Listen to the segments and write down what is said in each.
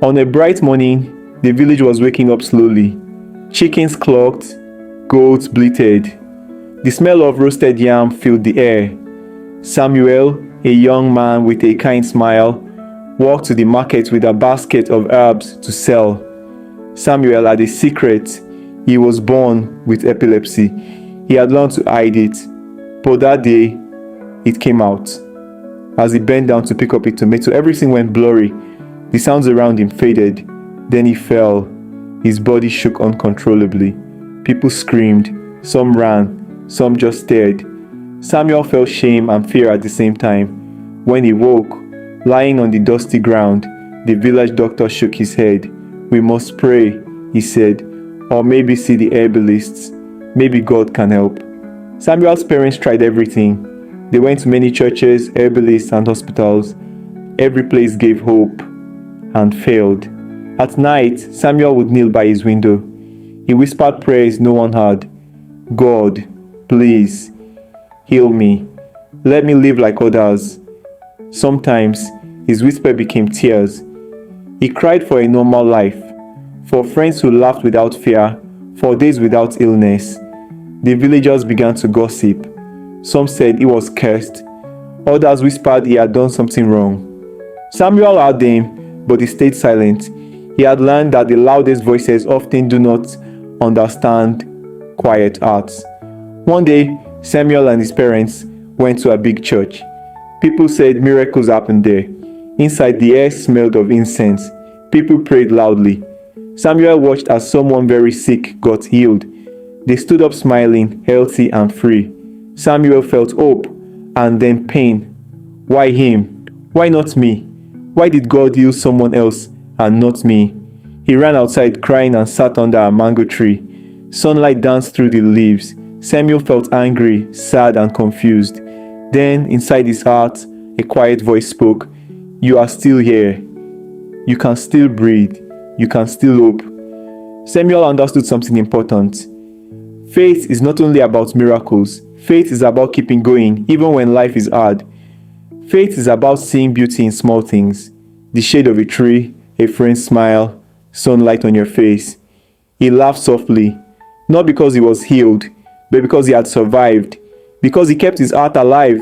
On a bright morning, the village was waking up slowly. Chickens clucked, goats bleated. The smell of roasted yam filled the air. Samuel, a young man with a kind smile, walked to the market with a basket of herbs to sell. Samuel had a secret. He was born with epilepsy. He had learned to hide it, but that day, it came out. As he bent down to pick up a tomato, everything went blurry. The sounds around him faded. Then he fell. His body shook uncontrollably. People screamed. Some ran. Some just stared. Samuel felt shame and fear at the same time. When he woke, lying on the dusty ground, the village doctor shook his head. "We must pray," he said, "or maybe see the herbalists. Maybe God can help." Samuel's parents tried everything. They went to many churches, herbalists, and hospitals. Every place gave hope and failed. At night, Samuel would kneel by his window. He whispered prayers no one heard. "God, please, heal me. Let me live like others." Sometimes, his whisper became tears. He cried for a normal life, for friends who laughed without fear, for days without illness. The villagers began to gossip. Some said he was cursed. Others whispered he had done something wrong. Samuel heard them, but he stayed silent. He had learned that the loudest voices often do not understand quiet hearts. One day, Samuel and his parents went to a big church. People said miracles happened there. Inside, the air smelled of incense. People prayed loudly. Samuel watched as someone very sick got healed. They stood up smiling, healthy and free. Samuel felt hope and then pain. Why him? Why not me? Why did God heal someone else and not me? He ran outside crying and sat under a mango tree. Sunlight danced through the leaves. Samuel felt angry, sad and confused. Then, inside his heart, a quiet voice spoke. "You are still here. You can still breathe. You can still hope." Samuel understood something important. Faith is not only about miracles. Faith is about keeping going, even when life is hard. Faith is about seeing beauty in small things. The shade of a tree, a friend's smile, sunlight on your face. He laughed softly, not because he was healed, but because he had survived, because he kept his heart alive,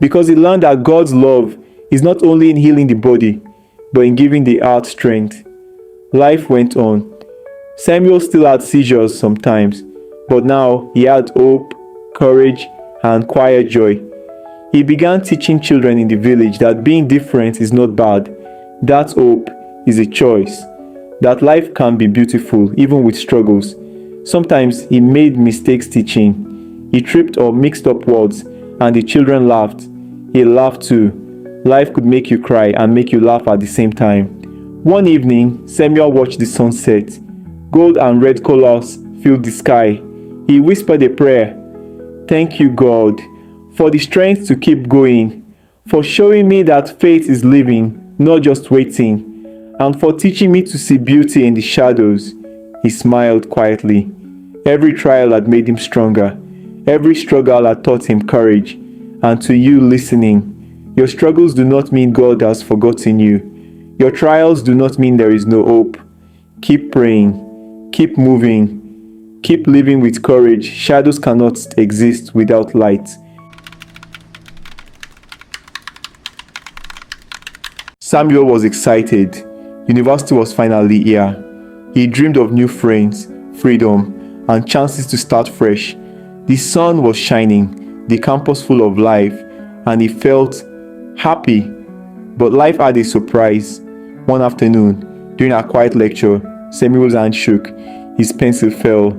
because he learned that God's love is not only in healing the body, but in giving the heart strength. Life went on. Samuel still had seizures sometimes, but now he had hope, courage, and quiet joy. He began teaching children in the village that being different is not bad, that hope is a choice, that life can be beautiful even with struggles. Sometimes he made mistakes teaching. He tripped or mixed up words, and the children laughed. He laughed too. Life could make you cry and make you laugh at the same time. One evening, Samuel watched the sunset. Gold and red colors filled the sky. He whispered a prayer. "Thank you, God, for the strength to keep going, for showing me that faith is living, not just waiting, and for teaching me to see beauty in the shadows." He smiled quietly. Every trial had made him stronger. Every struggle had taught him courage. And to you listening, your struggles do not mean God has forgotten you. Your trials do not mean there is no hope. Keep praying. Keep moving. Keep living with courage. Shadows cannot exist without light. Samuel was excited. University was finally here. He dreamed of new friends, freedom, and chances to start fresh. The sun was shining, the campus full of life, and he felt happy. But life had a surprise. One afternoon, during a quiet lecture, Samuel's hand shook. His pencil fell.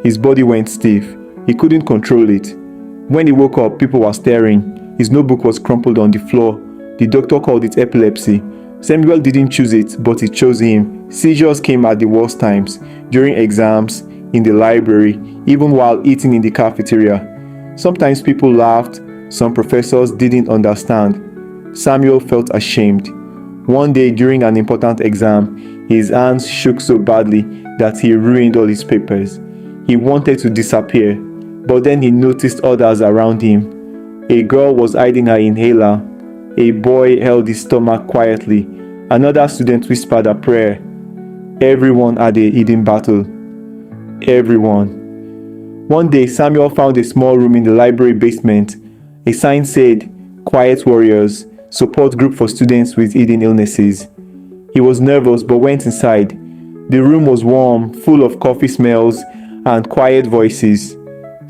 His body went stiff. He couldn't control it. When he woke up, people were staring. His notebook was crumpled on the floor. The doctor called it epilepsy. Samuel didn't choose it, but it chose him. Seizures came at the worst times, during exams, in the library, even while eating in the cafeteria. Sometimes people laughed. Some professors didn't understand. Samuel felt ashamed. One day during an important exam, his hands shook so badly that he ruined all his papers. He wanted to disappear, but then he noticed others around him. A girl was hiding her inhaler. A boy held his stomach quietly, Another student whispered a prayer. Everyone had a hidden battle. Everyone. One day, Samuel found a small room in the library basement. A sign said, "Quiet Warriors, support group for students with hidden illnesses." He was nervous but went inside. The room was warm, full of coffee smells and quiet voices.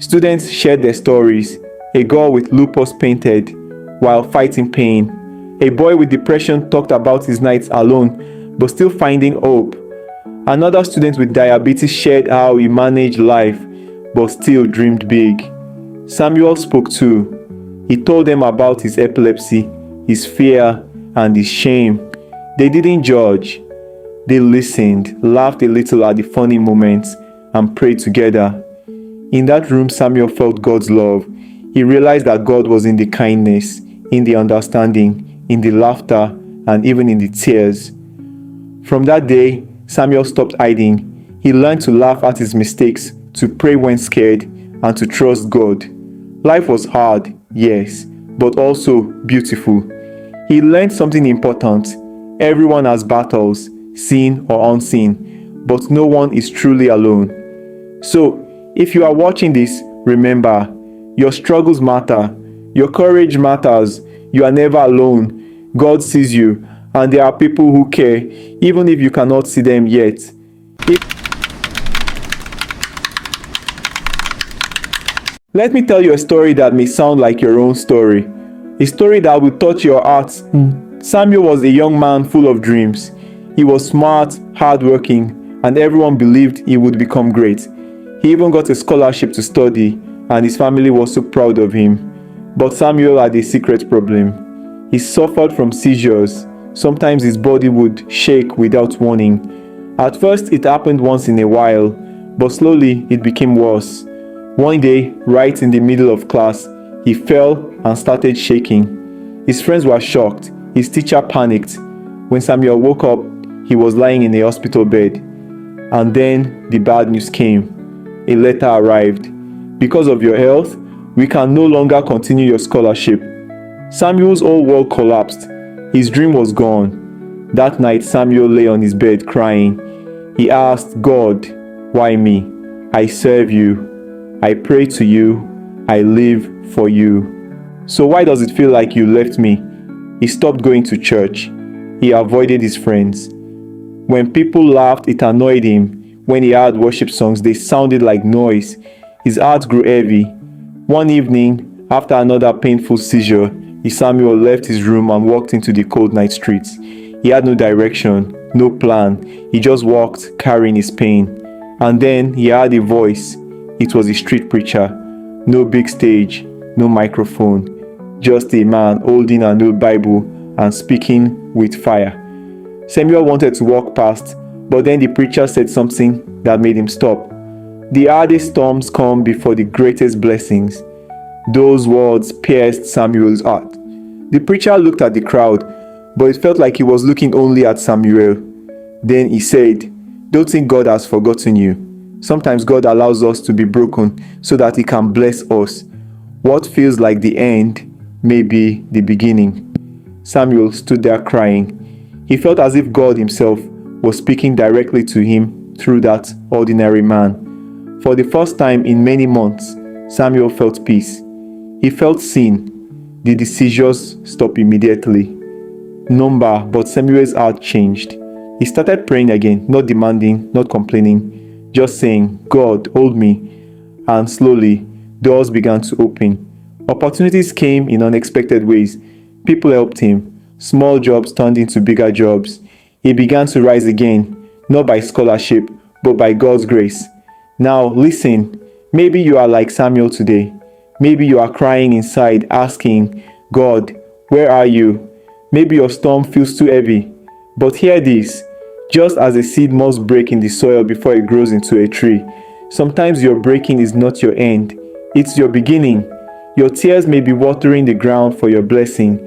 Students shared their stories. A girl with lupus painted while fighting pain. A boy with depression talked about his nights alone but still finding hope. Another student with diabetes shared how he managed life but still dreamed big. Samuel spoke too. He told them about his epilepsy, his fear, and his shame. They didn't judge. They listened, laughed a little at the funny moments, and prayed together. In that room, Samuel felt God's love. He realized that God was in the kindness, in the understanding, in the laughter, and even in the tears. From that day, Samuel stopped hiding. He learned to laugh at his mistakes, to pray when scared, and to trust God. Life was hard, yes, but also beautiful. He learned something important. Everyone has battles, seen or unseen, but no one is truly alone. So, if you are watching this, remember, your struggles matter, your courage matters, you are never alone. God sees you, and there are people who care, even if you cannot see them yet. Let me tell you a story that may sound like your own story. A story that will touch your heart. Samuel was a young man full of dreams. He was smart, hardworking, and everyone believed he would become great. He even got a scholarship to study, and his family was so proud of him. But Samuel had a secret problem. He suffered from seizures. Sometimes his body would shake without warning. At first, it happened once in a while, but slowly it became worse. One day, right in the middle of class, he fell and started shaking. His friends were shocked. His teacher panicked. When Samuel woke up, he was lying in a hospital bed. And then the bad news came. A letter arrived. Because of your health, we can no longer continue your scholarship. Samuel's whole world collapsed. His dream was gone. That night, Samuel lay on his bed crying. He asked God, "Why me? I serve you. I pray to you. I live for you. So why does it feel like you left me?" He stopped going to church. He avoided his friends. When people laughed, it annoyed him. When he heard worship songs, they sounded like noise. His heart grew heavy. One evening, after another painful seizure, Samuel left his room and walked into the cold night streets. He had no direction, no plan. He just walked, carrying his pain. And then he heard a voice. It was a street preacher. No big stage, no microphone. Just a man holding an old Bible and speaking with fire. Samuel wanted to walk past, but then the preacher said something that made him stop. The hardest storms come before the greatest blessings. Those words pierced Samuel's heart. The preacher looked at the crowd, but it felt like he was looking only at Samuel. Then he said, "Don't think God has forgotten you. Sometimes God allows us to be broken so that He can bless us. What feels like the end may be the beginning." Samuel stood there crying. He felt as if God Himself was speaking directly to him through that ordinary man. For the first time in many months, Samuel felt peace. He felt seen. The seizures stopped immediately. But Samuel's heart changed. He started praying again, not demanding, not complaining, just saying, "God, hold me." And slowly, doors began to open. Opportunities came in unexpected ways. People helped him. Small jobs turned into bigger jobs. He began to rise again, not by scholarship, but by God's grace. Now, listen, maybe you are like Samuel today. Maybe you are crying inside, asking, "God, where are you?" Maybe your storm feels too heavy. But hear this, just as a seed must break in the soil before it grows into a tree, sometimes your breaking is not your end, it's your beginning. Your tears may be watering the ground for your blessing.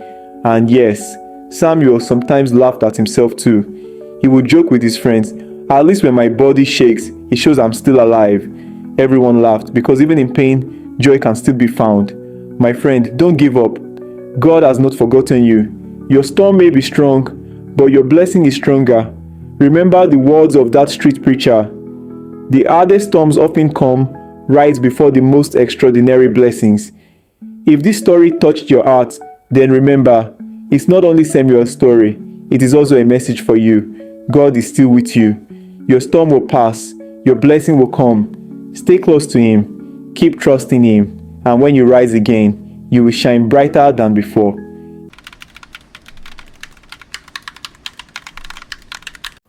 And yes, Samuel sometimes laughed at himself too. He would joke with his friends, "At least when my body shakes, it shows I'm still alive." Everyone laughed because even in pain, joy can still be found. My friend, don't give up. God has not forgotten you. Your storm may be strong, but your blessing is stronger. Remember the words of that street preacher. The hardest storms often come right before the most extraordinary blessings. If this story touched your heart, then remember, it's not only Samuel's story, it is also a message for you. God is still with you. Your storm will pass, your blessing will come. Stay close to Him, keep trusting Him, and when you rise again, you will shine brighter than before.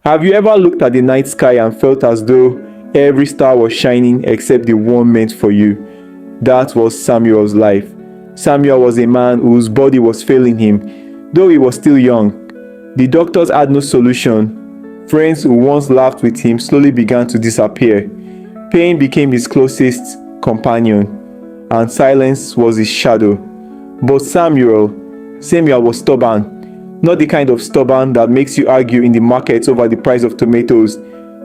Have you ever looked at the night sky and felt as though every star was shining except the one meant for you? That was Samuel's life. Samuel was a man whose body was failing him, though he was still young. The doctors had no solution. Friends who once laughed with him slowly began to disappear. Pain became his closest companion, and silence was his shadow. But Samuel was stubborn. Not the kind of stubborn that makes you argue in the market over the price of tomatoes.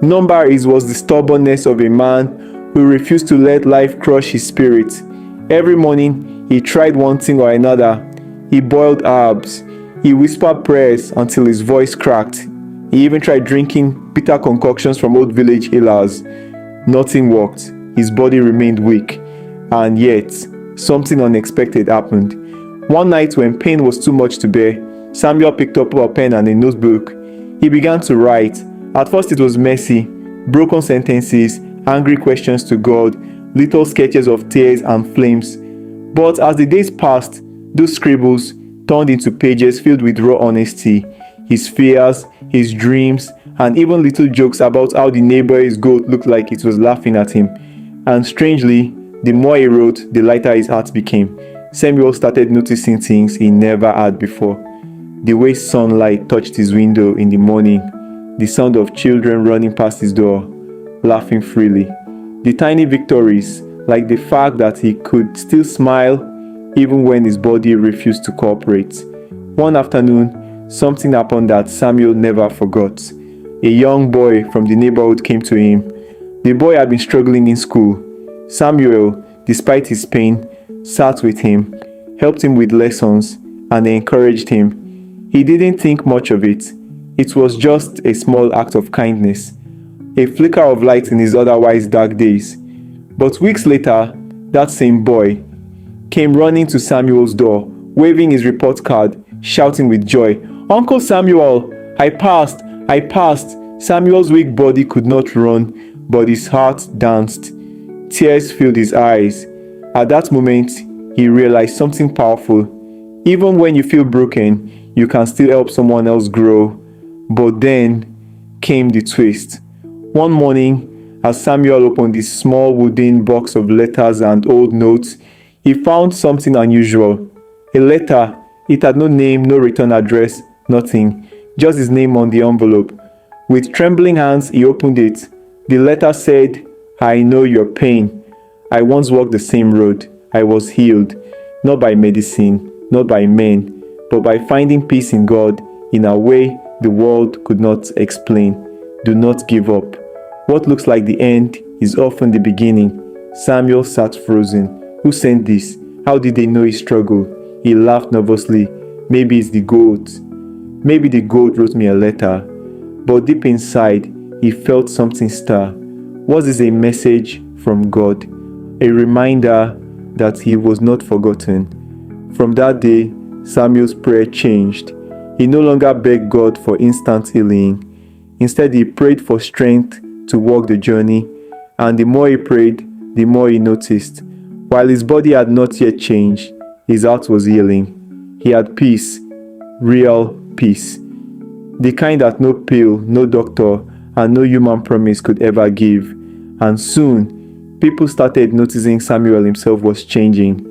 Number is was the stubbornness of a man who refused to let life crush his spirit. Every morning, he tried one thing or another. He boiled herbs. He whispered prayers until his voice cracked. He even tried drinking bitter concoctions from old village healers. Nothing worked. His body remained weak. And yet, something unexpected happened. One night when pain was too much to bear, Samuel picked up a pen and a notebook. He began to write. At first it was messy, broken sentences, angry questions to God, little sketches of tears and flames. But as the days passed, those scribbles turned into pages filled with raw honesty, his fears, his dreams, and even little jokes about how the neighbor's goat looked like it was laughing at him. And strangely, the more he wrote, the lighter his heart became. Samuel started noticing things he never had before. The way sunlight touched his window in the morning, the sound of children running past his door, laughing freely. The tiny victories, like the fact that he could still smile even when his body refused to cooperate. One afternoon, something happened that Samuel never forgot. A young boy from the neighborhood came to him. The boy had been struggling in school. Samuel, despite his pain, sat with him, helped him with lessons, and encouraged him. He didn't think much of it. It was just a small act of kindness, a flicker of light in his otherwise dark days. But weeks later, that same boy came running to Samuel's door, waving his report card, shouting with joy, "Uncle Samuel, I passed! I passed!" Samuel's weak body could not run, but his heart danced. Tears filled his eyes. At that moment, he realized something powerful. Even when you feel broken, you can still help someone else grow. But then came the twist. One morning, as Samuel opened his small wooden box of letters and old notes, he found something unusual. A letter. It had no name, no return address, nothing. Just his name on the envelope. With trembling hands, he opened it. The letter said, "I know your pain. I once walked the same road. I was healed. Not by medicine, not by men, but by finding peace in God in a way the world could not explain. Do not give up. What looks like the end is often the beginning." Samuel sat frozen. Who sent this? How did they know his struggle? He laughed nervously. Maybe it's the goat. Maybe the goat wrote me a letter. But deep inside, he felt something stir. Was this a message from God? A reminder that he was not forgotten? From that day, Samuel's prayer changed. He no longer begged God for instant healing. Instead, he prayed for strength to walk the journey, and the more he prayed, the more he noticed. While his body had not yet changed, his heart was healing. He had peace, real peace. The kind that no pill, no doctor, and no human promise could ever give. And soon, people started noticing Samuel himself was changing.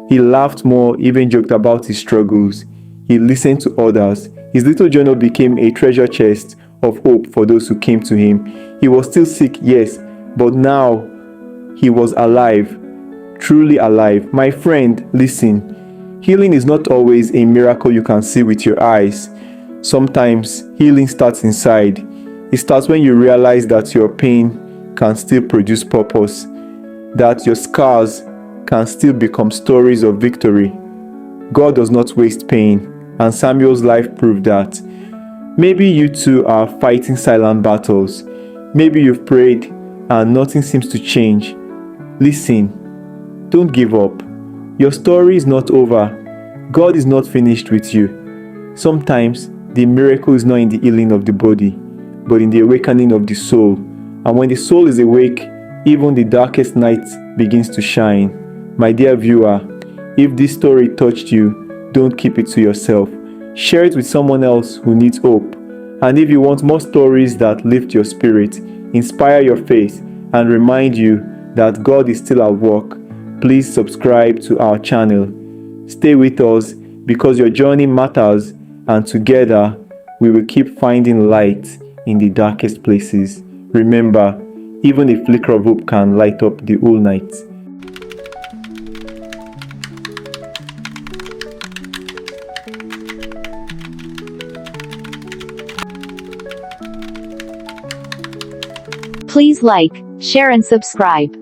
He laughed more, even joked about his struggles. He listened to others. His little journal became a treasure chest of hope for those who came to him. He was still sick, yes, but now he was alive, truly alive. My friend, listen. Healing is not always a miracle you can see with your eyes. Sometimes healing starts inside. It starts when you realize that your pain can still produce purpose, that your scars can still become stories of victory. God does not waste pain, and Samuel's life proved that. Maybe you too are fighting silent battles. Maybe you've prayed and nothing seems to change. Listen, don't give up. Your story is not over. God is not finished with you. Sometimes the miracle is not in the healing of the body, but in the awakening of the soul. And when the soul is awake, even the darkest night begins to shine. My dear viewer, if this story touched you, don't keep it to yourself. Share it with someone else who needs hope. And if you want more stories that lift your spirit, inspire your faith, and remind you that God is still at work, please subscribe to our channel. Stay with us because your journey matters, and together we will keep finding light in the darkest places. Remember, even a flicker of hope can light up the whole night. Please like, share and subscribe.